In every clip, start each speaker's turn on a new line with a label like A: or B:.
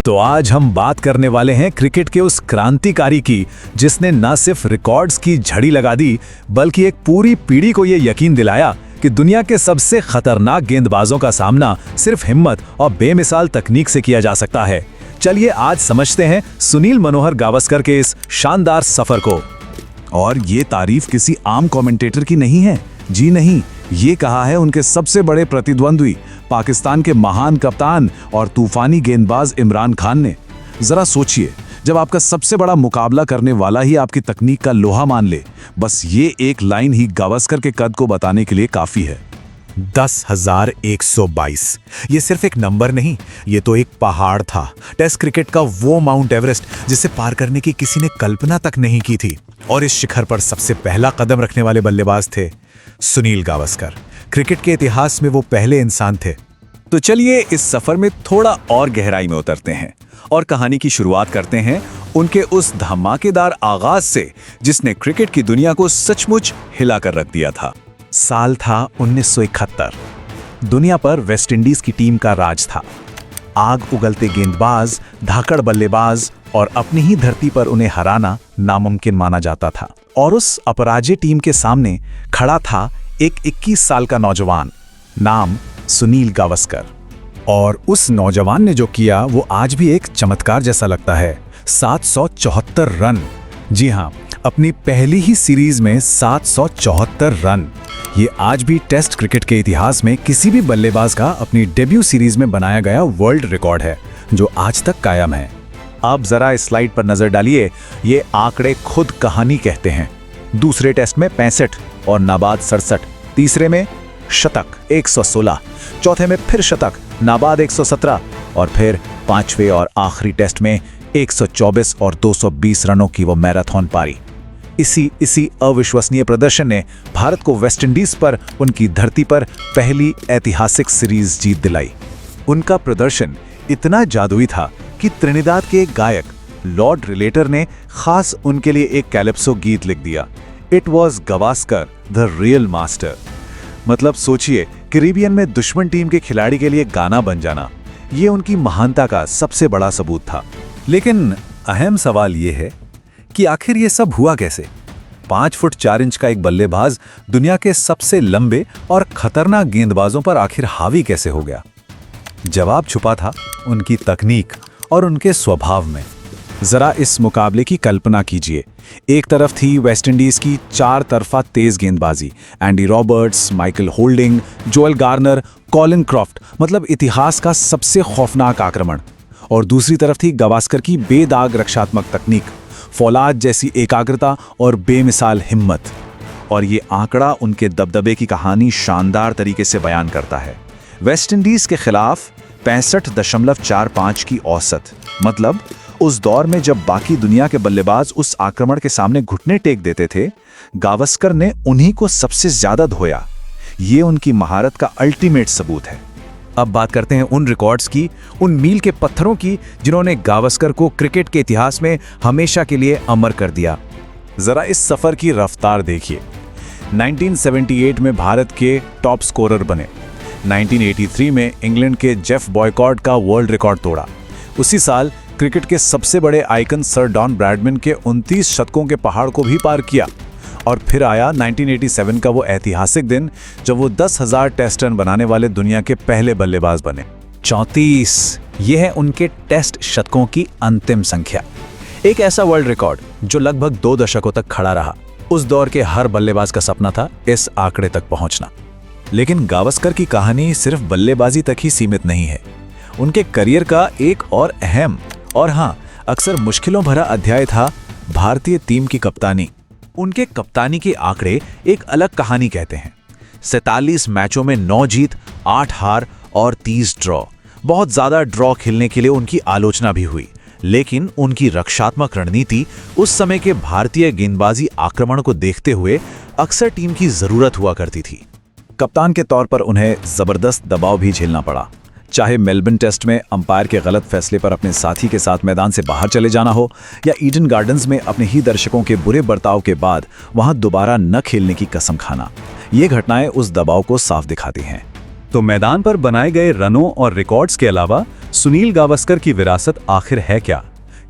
A: तो आज हम बात करने वाले हैं क्रिकेट के उस क्रांतिकारी की जिसने न सिर्फ रिकॉर्ड्स की झड़ी लगा दी बल्कि एक पूरी पीढ़ी को ये यकीन दिलाया कि दुनिया के सबसे खतरनाक गेंदबाजों का सामना सिर्फ हिम्मत और बेमिसाल तकनीक से किया जा सकता है। चलिए आज समझते हैं सुनील मनोहर गावस्कर के इस शानदार सफर को। और ये तारीफ किसी आम कमेंटेटर की नहीं है, जी नहीं, ये कहा है उनके सबसे बड़े प्रतिद्वंद्वी पाकिस्तान के महान कप्तान और तूफानी गेंदबाज इमरान खान ने। जरा सोचिए, जब आपका सबसे बड़ा मुकाबला करने वाला ही आपकी तकनीक का लोहा मान ले, बस ये एक लाइन ही गावस्कर के कद को बताने के लिए काफी है।
B: 10,122 ये सिर्फ एक नंबर नहीं, ये तो एक पहाड़ था। टेस्ट क्रिकेट का वो माउंट एवरेस्ट जिसे पार करने की किसी ने कल्पना तक नहीं की थी। और इस शिखर पर सबसे पहला कदम रखने वाले बल्लेबाज थे सुनील गावस्कर। क्रिकेट के इतिहास में वो पहले इंसान थे।
A: तो चलिए इस सफर में थोड़ा और गहराई में उतरते हैं और कहानी की शुरुआत करते हैं उनके उस धमाकेदार आगाज से जिसने क्रिकेट की दुनिया को सचमुच हिला कर रख दिया था।
B: साल था 1971। दुनिया पर वेस्टइंडीज की टीम का राज था। आग उगलते गेंदबाज, धाकड़ बल्लेबाज और अपनी ही धरती पर उन्हें हराना नामुमकिन माना जाता था। और उस अपराजित टीम के सामने खड़ा था एक 21 साल का नौजवान, नाम सुनील गावस्कर। और उस नौजवान ने जो किया वो आज भी एक चमत्कार जैसा लगता है। 774 रन, जी हाँ, अपनी पहली ही सीरीज में 774 रन। ये आज भी टेस्ट क्रिकेट के इतिहास में किसी भी बल्लेबाज का अपनी डेब्यू सीरीज में बनाया गया वर्ल्ड रिकॉर्ड है, जो आज तक कायम है।
A: अब जरा इस स्लाइड पर नजर डालिए, ये आंकड़े खुद कहानी कहते हैं। दूसरे टेस्ट में 65 और नाबाद 67, तीसरे में शतक 116, चौथे में फिर शतक, नाबाद 117 और फिर पांचवें और आखिरी टेस्ट में 124 और 220 रनों की वो मैराथन पारी। इसी अविश्वसनीय प्रदर्शन ने भारत को वेस्टइंडीज पर उनकी धरती पर पहली ऐतिहासिक सीरीज जीत दिलाई। उनका प्रदर्शन इतना जादुई था कि त्रिनिदाद के एक गायक लॉर्ड रिलेटर ने खास उनके लिए एक कैलिप्सो गीत लिख दिया। It was Gavaskar the real master. मतलब सोचिए, कैरिबियन में दुश्मन टीम के खिलाड़ी के लिए गाना बन जाना, ये उनकी महानता का सबसे बड़ा सबूत था। लेकिन अहम सवाल ये है कि आखिर ये सब हुआ कैसे? 5 फुट 4 इंच का एक बल्लेबाज दुनिया के सबसे लंबे और खतरनाक गेंदबाजों पर आखिर हावी कैसे हो गया? जवाब छुपा था उनकी तकनीक और उनके स्वभाव में। जरा इस मुकाबले की कल्पना कीजिए। एक तरफ थी वेस्टइंडीज की 4 तरफा तेज गेंदबाजी, Andy Roberts, Michael Holding, Joel Garner, Colin Croft, मतलब इतिहास का सबसे खौफनाक आक्रमण। और दूसरी तरफ थी गावस्कर की बेदाग रक्षात्मक तकनीक, फौलाद जैसी एकाग्रता और बेमिसाल हिम्मत। और ये आंकड़ा उनके दबदबे की कहानी शानदार तरीके से बयान करता है। वेस्टइंडीज के खिलाफ 65.45 की औसत, मतलब उस दौर में जब बाकी दुनिया के बल्लेबाज उस आक्रमण के सामने घुटने टेक देते थे, गावस्कर ने उन्हीं को सबसे ज्यादा धोया। ये उनकी महारत का अल्टीमेट सबूत है। अब बात करते हैं उन रिकॉर्ड्स की, उन मील के पत्थरों की जिन्होंने गावस्कर को क्रिकेट के इतिहास में हमेशा के लिए अमर कर दिया। जरा इस सफर की रफ्तार देखिए। 1978 में भारत के टॉप स्कोरर बने। 1983 में इंग्लैंड के जेफ बॉयकॉट का वर्ल्ड रिकॉर्ड तोड़ा। उसी साल क्रिकेट के सबसे बड़े आइकन सर डॉन ब्रैडमैन के 29 शतकों के पहाड़ को भी पार किया। और फिर आया 1987 का वो ऐतिहासिक दिन जब वो 10,000 टेस्ट रन बनाने वाले दुनिया के पहले बल्लेबाज बने। 34, ये है उनके टेस्ट शतकों की अंतिम संख्या। एक ऐसा वर्ल्ड रिकॉर्ड जो लगभग 2 दशकों तक खड़ा रहा। उस दौर के हर बल्लेबाज का सपना था इस आंकड़े तक पहुंचना। लेकिन गावस्कर की कहानी सिर्फ बल्लेबाजी तक ही सीमित नहीं है। उनके करियर का एक और अहम और हाँ, अक्सर मुश्किलों भरा अध्याय था भारतीय टीम की कप्तानी। उनके कप्तानी के आंकड़े एक अलग कहानी कहते हैं। 47 मैचों में 9 जीत, 8 हार और 30 ड्रॉ। बहुत ज्यादा ड्रॉ खेलने के लिए उनकी आलोचना भी हुई, लेकिन उनकी रक्षात्मक रणनीति उस समय के भारतीय गेंदबाजी आक्रमण को देखते हुए अक्सर टीम की जरूरत हुआ करती थी। कप्तान के तौर पर उन्हें जबरदस्त दबाव भी झेलना पड़ा, चाहे मेलबर्न टेस्ट में अंपायर के गलत फैसले पर अपने साथी के साथ मैदान से बाहर चले जाना हो, या ईडन गार्डन्स में अपने ही दर्शकों के बुरे बर्ताव के बाद वहां दोबारा न खेलने की कसम खाना। ये घटनाएं उस दबाव को साफ दिखाती हैं। तो मैदान पर बनाए गए रनों और रिकॉर्ड्स के अलावा
B: सुनील गावस्कर की विरासत आखिर है क्या?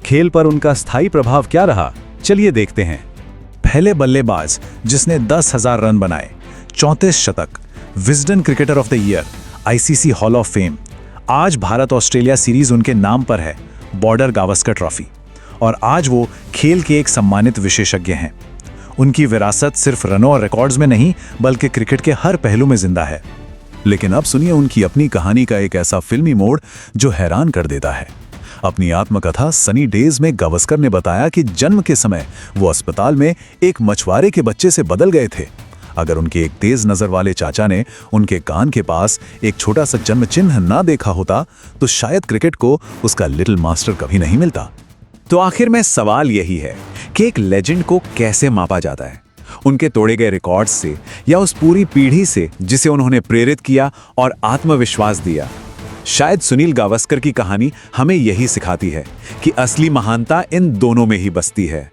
B: खेल पर उनका स्थायी प्रभाव क्या रहा? चलिए देखते हैं।
A: पहले बल्लेबाज जिसने 10,000 रन बनाए, 34 शतक, Wisden cricketer of the year, ICC hall of fame. आज भारत ऑस्ट्रेलिया सीरीज उनके नाम पर है, बॉर्डर गावस्कर ट्रॉफी। और आज वो खेल के एक सम्मानित विशेषज्ञ हैं। उनकी विरासत सिर्फ रनों और रिकॉर्ड्स में नहीं, बल्कि क्रिकेट के हर पहलू में जिंदा है।
B: लेकिन अब सुनिए उनकी अपनी कहानी का एक ऐसा फिल्मी मोड़ जो हैरान कर देता है। अपनी आत्मकथा सनी डेज में गावस्कर ने बताया कि जन्म के समय वो अस्पताल में एक मछुआरे के बच्चे से बदल गए थे। अगर उनके एक तेज नजर वाले चाचा ने उनके कान के पास एक छोटा सा जन्म चिन्ह ना देखा होता तो शायद क्रिकेट को उसका लिटिल मास्टर कभी नहीं मिलता।
C: तो आखिर में सवाल यही है कि एक लेजेंड को कैसे मापा जाता है? उनके तोड़े गए रिकॉर्ड्स से या उस पूरी पीढ़ी से जिसे उन्होंने प्रेरित किया और आत्मविश्वास दिया? शायद सुनील गावस्कर की कहानी हमें यही सिखाती है कि असली महानता इन दोनों में ही बसती है।